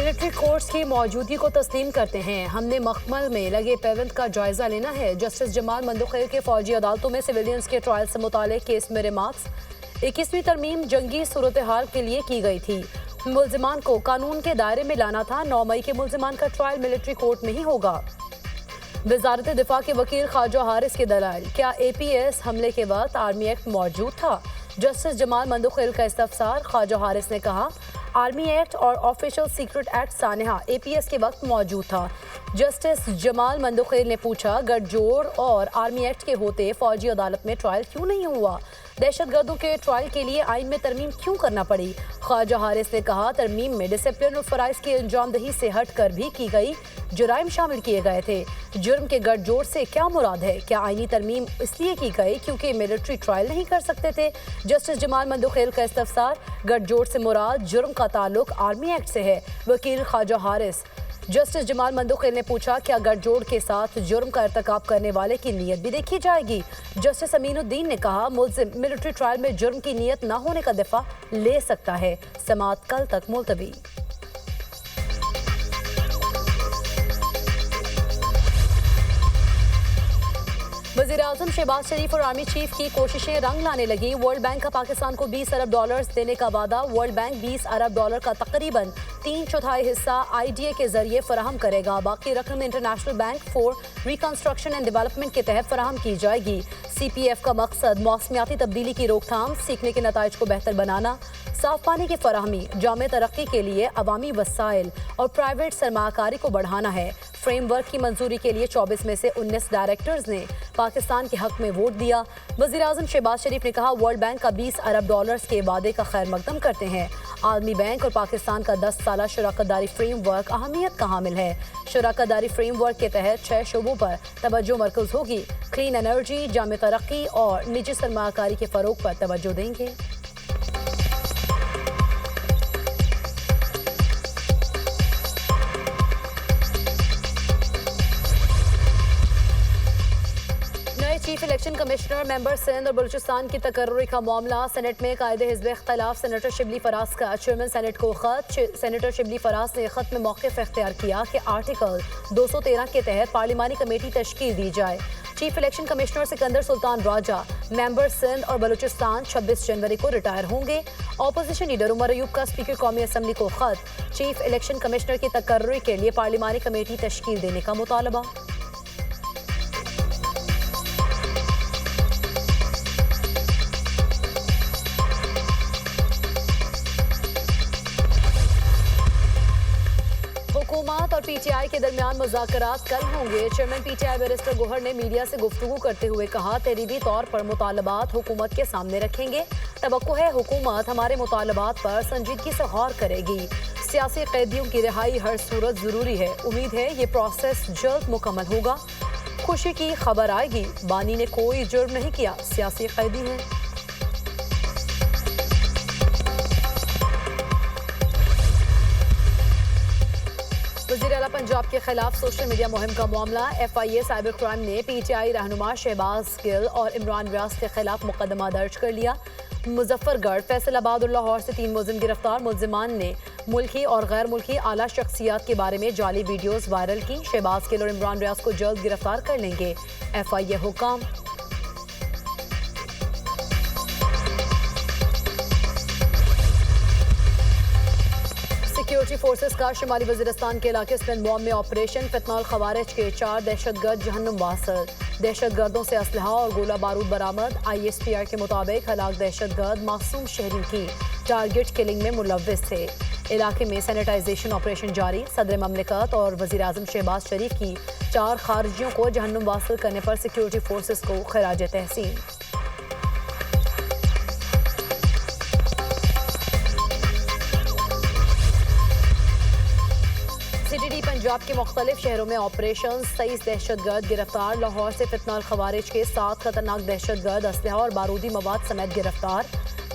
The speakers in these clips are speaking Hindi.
मिलिट्री कोर्ट्स की मौजूदगी को तस्लीम करते हैं। हमने मखमल में लगे पेवेंट का जायजा लेना है। जस्टिस जमाल मंदोखेल के फौजी अदालतों में सिविलियंस के ट्रायल से मुतालिक केस में रिमार्क्स। 21वीं तरमीम जंगी सूरत हाल के लिए की गई थी। मुल्जिमान को कानून के दायरे में लाना था। 9 मई के मुल्जिमान का ट्रायल मिलिट्री कोर्ट में ही होगा। वजारत दिफा के वकील ख्वाजा हारिस के दलाइल। क्या APS हमले के वक्त आर्मी एक्ट मौजूद था? जस्टिस जमाल मंदोखेल का इस्तफसार। ख्वाजा हारिस ने कहा आर्मी एक्ट और ऑफिशियल सीक्रेट एक्ट सानहा APS के वक्त मौजूद था। जस्टिस जमाल मंदोखेल ने पूछा गठजोड़ और आर्मी एक्ट के होते फौजी अदालत में ट्रायल क्यों नहीं हुआ? दहशतगर्दों के ट्रायल के लिए आइन में तरमीम क्यों करना पड़ी? ख्वाजा हारिस ने कहा तरमीम में डिसिप्लिन और फ़राइज़ की अंजामदही से हट कर भी की गई जुराइम शामिल किए गए थे। जुर्म के गठजोड़ से क्या मुराद है? क्या आइनी तरमीम इसलिए की गई क्योंकि मिलिट्री ट्रायल नहीं कर सकते थे? जस्टिस जमाल मंदोखेल का इस्तफसार। गठजोड़ से मुराद जुर्म का ताल्लुक आर्मी एक्ट से है। वकील ख्वाजा हारिस। जस्टिस जमाल मंदोखेल ने पूछा क्या गठजोड़ के साथ जुर्म का इर्तिकाब करने वाले की नीयत भी देखी जाएगी? जस्टिस अमीनुद्दीन ने कहा मुल्जिम मिलिट्री ट्रायल में जुर्म की नीयत न होने का दफा ले सकता है। समाअत कल तक मुलतवी। वज़ीर-ए-आज़म शहबाज शरीफ और आर्मी चीफ की कोशिशें रंग लाने लगी। वर्ल्ड बैंक का पाकिस्तान को $20 अरब देने का वादा। वर्ल्ड बैंक $20 अरब का तकरीबन 3/4 हिस्सा IDA के जरिए फराहम करेगा। बाकी रकम international bank for reconstruction and development के तहत फराहम की जाएगी। CPF का मकसद मौसमियाती तब्दीली की रोकथाम, सीखने के नताइज को बेहतर बनाना, साफ पानी की फराहमी, जामे तरक्की के लिए अवामी वसाइल और प्राइवेट सरमाकारी को बढ़ाना है। फ्रेमवर्क की मंजूरी के लिए 24 में से 19 डायरेक्टर्स ने पाकिस्तान के हक में वोट दिया। वज़ीर-ए-आज़म शहबाज शरीफ ने कहा वर्ल्ड बैंक का $20 अरब के वादे का खैर मकदम करते हैं। आलमी बैंक और पाकिस्तान का 10 साला शराकतदारी फ्रेमवर्क अहमियत का हामिल है। शराकतदारी फ्रेमवर्क के तहत 6 शोबों पर तवज्जो मरकूज होगी। क्लीन एनर्जी, जामे तरक्की और निजी सरमाकारी के फ़रोग पर तवज्जो देंगे। Chief election commissioner member Sindh और बलूचिस्तान की तकर्रुरी का मामला। सेनेट में कायदे हिज़्ब इख्तिलाफ सेनेटर शिबली फराज का चेयरमैन सेनेट को खत। सेनेटर शिबली फराज ने खत में मौक़िफ़ इख्तियार किया कि आर्टिकल 213 के तहत पार्लिमानी कमेटी तश्कील दी जाए। Chief election commissioner Sikandar Sultan Raja member Sindh और बलूचिस्तान 26 जनवरी को रिटायर होंगे। अपोजिशन लीडर उमर अयूब का स्पीकर कौमी असम्बली को खत। चीफ इलेक्शन कमिश्नर की तकर्रुरी के लिए पार्लिमानी कमेटी तश्कील देने का मुतालबा। हुकूमत और PTI के दरमियान मुज़ाकरात कल होंगे। चेयरमैन PTI बैरिस्टर गोहर ने मीडिया से गुफ्तगू करते हुए कहा तहरीरी तौर पर मुतालबात हुकूमत के सामने रखेंगे। तवक्को है हुकूमत हमारे मुतालबात पर संजीदगी से गौर करेगी। सियासी कैदियों की रिहाई हर सूरत ज़रूरी है। उम्मीद है ये प्रोसेस जल्द मुकम्मल होगा। खुशी की खबर आएगी। बानी ने कोई जुर्म नहीं किया, सियासी कैदी हैं। वज़ीर आला पंजाब के खिलाफ सोशल मीडिया मुहिम का मामला। FIA साइबर क्राइम ने PTI रहनुमा शहबाज गिल और इमरान व्यास के खिलाफ मुकदमा दर्ज कर लिया। मुजफ्फरगढ़, फैसलाबाद और लाहौर से 3 मुलजिम गिरफ्तार। मुलजिमान ने मुल्की और गैर मुल्की आला शख्सियात के बारे में जाली वीडियोज़ वायरल की। शहबाज गिल और इमरान व्यास को जल्द गिरफ्तार कर लेंगे FIA हुकाम। सिक्योरिटी फोर्सेस का शुमाली वज़ीरिस्तान के इलाके स्पिन बॉम्ब में ऑपरेशन। फितनाल खवारिज के 4 दहशतगर्द जहन्नुम वासल। दहशतगर्दों से असलहा और गोला बारूद बरामद। ISPR के मुताबिक हलाक दहशतगर्द मासूम शहरी की टारगेट किलिंग में मुलव्विस थे। इलाके में सैनिटाइजेशन ऑपरेशन जारी। सदर ममलिकत और वज़ीर-ए-आज़म शहबाज शरीफ की 4 खारिजियों को जहन्नुम वासल करने पर सिक्योरिटी फोर्सेस को खिराज तहसीन। CTD पंजाब के मुख्तलिफ शहरों में ऑपरेशन। 23 दहशतगर्द गिरफ्तार। लाहौर से फितनाल खवारिज के 7 खतरनाक दहशतगर्द असलहा और बारूदी मवाद समेत गिरफ्तार।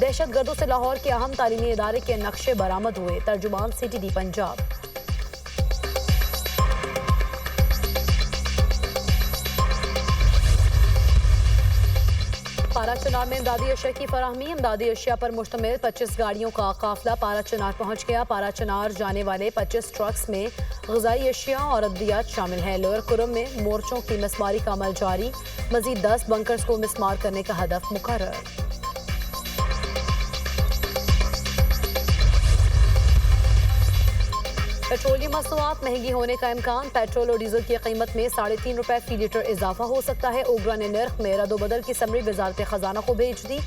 दहशतगर्दों से लाहौर के अहम तालीमी इदारे के नक्शे बरामद हुए। तर्जुमान CTD पंजाब। पारा चनार में इमदादी अशिया की फराहमी। इमदादी अशिया पर मुश्तमिल 25 गाड़ियों का काफिला पारा चनार पहुंच गया। पारा चनार जाने वाले 25 ट्रक्स में ग़िज़ाई अशिया और अद्वियात शामिल हैं। लोअर कुरम में मोर्चों की मिसमारी का अमल जारी। मजीद 10 बंकर्स को मिसमार करने का हदफ मुकर्रर। पेट्रोलियम मसनूआत महंगी होने का इम्कान। पेट्रोल और डीजल की कीमत में ₹3.5 फी लीटर इजाफा हो सकता है। ओगरा ने नर्ख में रद्द-ओ-बदल की समरी वजारत खजाना को भेज दी।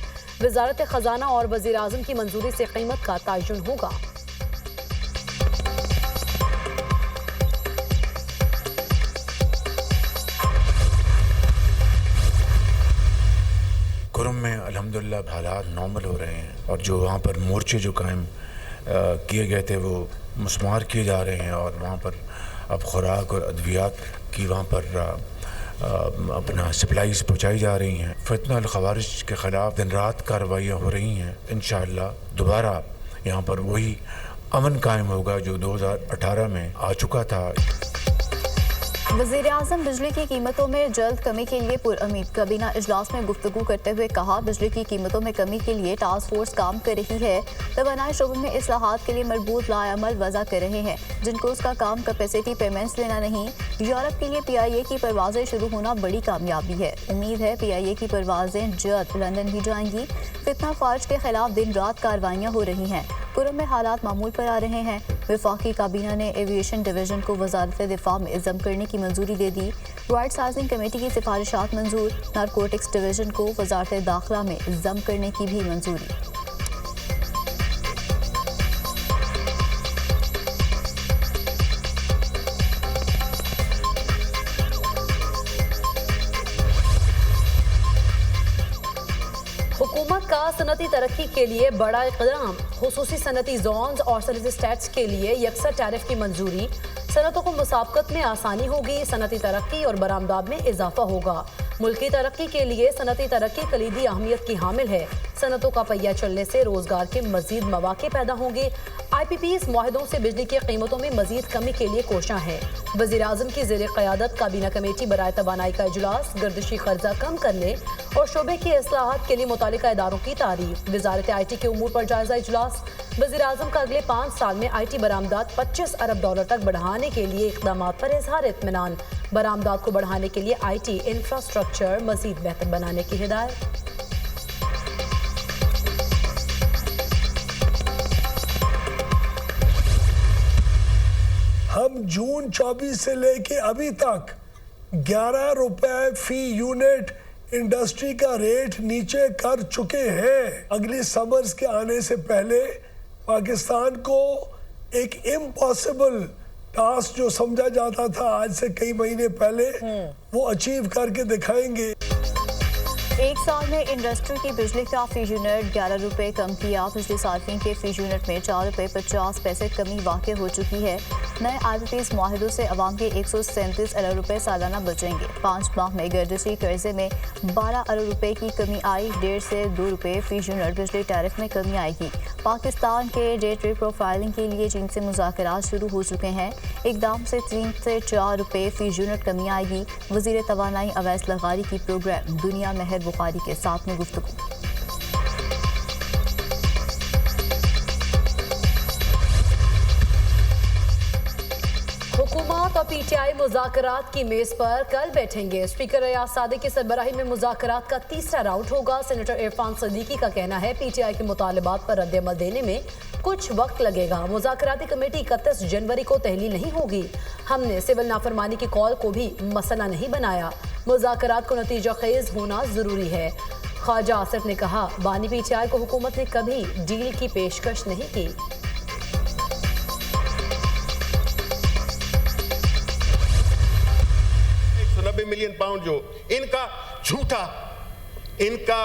वजारत खजाना और वजीर आजम की मंजूरी से कीमत का तयन होगा। कुरम में अल्हम्दुलिल्लाह हालात नॉर्मल हो रहे हैं और जो वहाँ पर मोर्चे जो कायम किए गए थे वो मुस्मार किए जा रहे हैं और वहाँ पर अब खुराक और अद्वियात की वहाँ पर अपना सप्लाईज पहुँचाई जा रही हैं। फितना अल खवारिज के ख़िलाफ़ दिन रात कार्रवाइयाँ हो रही हैं। इंशाअल्लाह दोबारा यहाँ पर वही अमन कायम होगा जो 2018 में आ चुका था। वज़ीर आज़म बिजली की कीमतों में जल्द कमी के लिए पुरउम्मीद। काबीना इजलास में गुफ्तगू करते हुए कहा, बिजली की कीमतों में कमी के लिए टास्क फोर्स काम कर रही है। तवानाई शोबे में इस्लाहात के लिए मरबूत लाअमल वज़ा कर रहे हैं जिनको उसका काम कैपेसिटी पेमेंट्स लेना नहीं। यूरोप के लिए PIA की परवाजें शुरू होना बड़ी कामयाबी है। उम्मीद है PIA की परवाजें जल्द लंदन भी जाएंगी। फितना फार्ज के खिलाफ दिन रात कार्रवाइयाँ हो रही हैं। कुरम में हालात मामूल पर आ रहे हैं। वफाकी काबीना ने एविएशन डिवीजन को वजारत दिफा में इज़्म करने की मंजूरी दे दी। राइट साइजिंग कमेटी की सिफारिशात मंजूर। नारकोटिक्स डिवीजन को वजारत दाखिला में इज़्म करने की भी मंजूरी। हुकूमत का सनती तरक्की के लिए बड़ा इक़दाम। खुसूसी सनती जोन्स और सनती स्टेट्स के लिए यकसा टैरिफ की मंजूरी। सनतों को मुसाबकत में आसानी होगी। सनती तरक्की और बरामदात में इजाफा होगा। मुल्की तरक्की के लिए सनती तरक्की कलीदी अहमियत की हामिल है। सनतों का पहिया चलने से रोजगार के मजीद मौके पैदा होंगे। IPPs मुआहदों से बिजली की कीमतों में मजीद कमी के लिए कोशां है। वज़ीर आज़म की ज़ेर क़यादत काबीना कमेटी बराए तवानाई का इजलास। गर्दिशी कर्जा कम करने और शोबे की इस्लाहात के लिए मुतालिका इदारों की तारीफ। वजारत IT के उमूर पर जायजा इजलास। वज़ीर आज़म का अगले 5 साल में IT बरामदात $25 अरब तक बढ़ाने के लिए इक़दाम पर इजहार इत्मीनान। बरामदात को बढ़ाने के लिए IT इंफ्रास्ट्रक्चर मजीद बेहतर बनाने की हिदायत। हम जून 24 से लेके अभी तक 11 रुपए फी यूनिट इंडस्ट्री का रेट नीचे कर चुके हैं। अगली समर्स के आने से पहले पाकिस्तान को एक इम्पॉसिबल टास्क जो समझा जाता था आज से कई महीने पहले वो अचीव करके दिखाएंगे। एक साल में इंडस्ट्री की बिजली का फी यूनिट 11 रुपये कम किया। बिजली सार्फिन के फी यूनिट में 4 रुपये 50 पैसे कमी वाक़ हो चुकी है। नए IPPs मुआहदों से अवाम के 137 अरब रुपये सालाना बचेंगे। 5 माह में गर्दिशी कर्जे में 12 अरब रुपये की कमी आई। 1.5 से 2 रुपये फी यूनिट बिजली टैरिफ में कमी आएगी। पाकिस्तान के डेट प्रोफाइलिंग के लिए चीन से मुज़ाकरात शुरू हो चुके हैं। इकदाम से 3 से 4 रुपये फी यूनिट कमी आएगी। वज़ीर तवानाई अवैस लगारी की प्रोग्राम दुनिया महर बुखारी के साथ में गुफ्तगू। हुकूमत और PTI मुज़ाकरात की मेज़ पर कल बैठेंगे। स्पीकर रियाज सादिक की सरबराही में मुज़ाकरात का तीसरा राउंड होगा। सेनेटर इरफान सदीकी का कहना है PTI के मुतालबात पर रद्द-ए-अमल देने में कुछ वक्त लगेगा। मुज़ाकराती कमेटी 31 जनवरी को तहलील नहीं होगी। हमने सिविल नाफरमानी की कॉल को भी मसला नहीं बनाया। मुज़ाकरात को नतीजा खेज होना ज़रूरी है। ख्वाजा आसिफ ने कहा, बानी PTI को हुकूमत ने कभी डील की पेशकश नहीं की। 190 मिलियन पाउंड जो इनका झूठा, इनका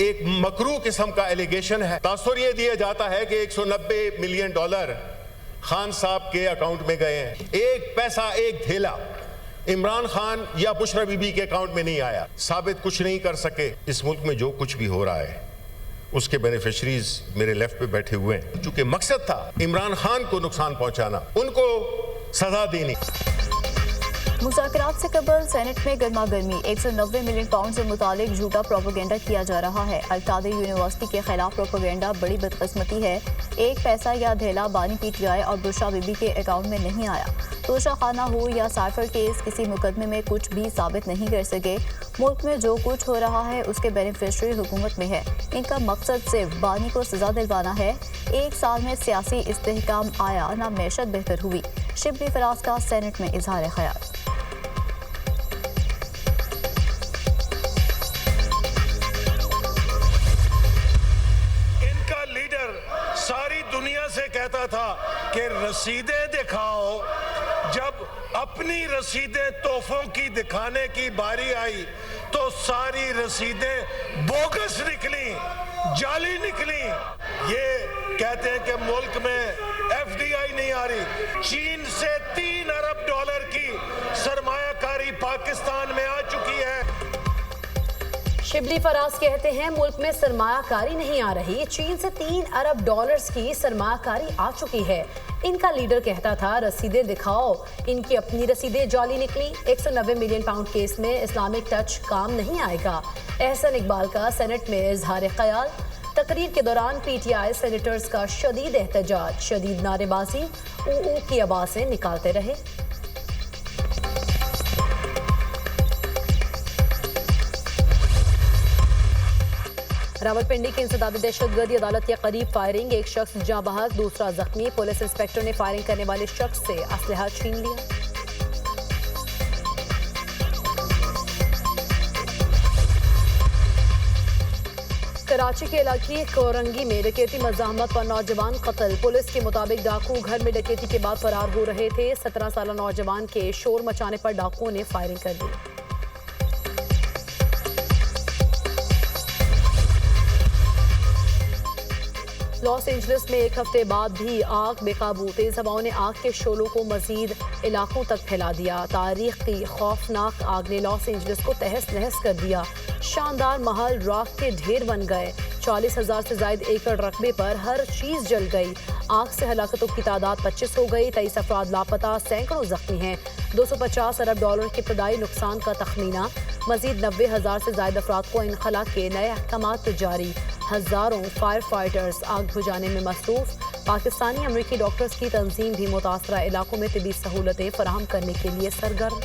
एक मकरू किस्म का एलिगेशन है। तासुर ये दिया जाता है कि $190 मिलियन खान साहब के अकाउंट में गए हैं। एक पैसा, एक धेला इमरान खान या बुशरा बीबी के अकाउंट में नहीं आया। साबित कुछ नहीं कर सके। इस मुल्क में जो कुछ भी हो रहा है उसके बेनिफिशरीज मेरे लेफ्ट पे बैठे हुए हैं। चूंकि मकसद था इमरान खान को नुकसान पहुंचाना, उनको सजा देनी। मुज़ाकरात से कबल सेनेट में गर्मा गर्मी 190 मिलियन पाउंड से मुतालिक झूठा प्रोपेगेंडा किया जा रहा है। अल-कादिर यूनिवर्सिटी के खिलाफ प्रोपेगेंडा बड़ी बदकिस्मती है। एक पैसा या धेला बानी PTI और बुशरा बीबी के अकाउंट में नहीं आया। तोशा खाना हो या साइफर केस किसी मुकदमे में कुछ भी साबित नहीं कर सके। मुल्क में जो कुछ हो रहा है उसके बेनिफिशरी हुकूमत में है। इनका मकसद सिर्फ बानी को सजा दिलवाना है। एक साल में सियासी इस्तेहकाम आया ना मैशत बेहतर हुई। शिबली फराज का सेनेट में इजहार ख्याल। इनका लीडर सारी दुनिया से कहता था कि रसीदें दिखाओ। जब अपनी रसीदें तोहफों की दिखाने की बारी आई तो सारी रसीदें बोगस निकली, जाली निकली। ये कहते हैं कि मुल्क में FDI नहीं आ रही। चीन से $3 अरब की सरमायाकारी पाकिस्तान में आ चुकी है। शिबली फराज कहते हैं मुल्क में सरमायाकारी नहीं आ रही। चीन से $3 अरब की सरमायाकारी आ चुकी है। इनका लीडर कहता था रसीदें दिखाओ। इनकी अपनी रसीदें जाली निकली। 190 मिलियन पाउंड केस में इस्लामिक टच काम नहीं आएगा। एहसन इकबाल का सेनेट में इजहार ख्याल। तकरीर के दौरान PTI सेनेटर्स का शदीद एहतजाज, शदीद नारेबाजी, ऊ की आवाज़ें निकालते रहे। रावलपिंडी की इंसदाद दहशतगर्दी अदालत के करीब फायरिंग, एक शख्स जाँ बहक, दूसरा जख्मी। पुलिस इंस्पेक्टर ने फायरिंग करने वाले शख्स से असलहा छीन लिया। कराची के इलाके कोरंगी में डकैती मज़ाहमत पर नौजवान कत्ल। पुलिस के मुताबिक डाकू घर में डकैती के बाद फरार हो रहे थे। 17 साल नौजवान के शोर मचाने पर डाकुओं ने फायरिंग कर दी। लॉस एंजलिस में एक हफ्ते बाद भी आग बेकाबू। तेज हवाओं ने आग के शोलों को मजीद इलाकों तक फैला दिया। तारीख की खौफनाक आग ने लॉस एंजलिस को तहस नहस कर दिया। शानदार महल राख के ढेर बन गए। 40,000 से ज्यादा एकड़ रकबे पर हर चीज जल गई। आग से हलाकतों की तादाद 25 हो गई। 23 अफराद लापता, सैकड़ों जख्मी हैं। $250 अरब के इब्तदाई नुकसान का तखमीना। मजीद 90,000 से ज्यादा अफराद को इनखला के नए अहकामात जारी। हजारों फायर फाइटर्स आग बुझाने में मसरूफ। पाकिस्तानी अमरीकी डॉक्टर्स की तंजीम भी मुतासरा इलाकों में तिबी सहूलतें फराहम करने के लिए सरगर्म।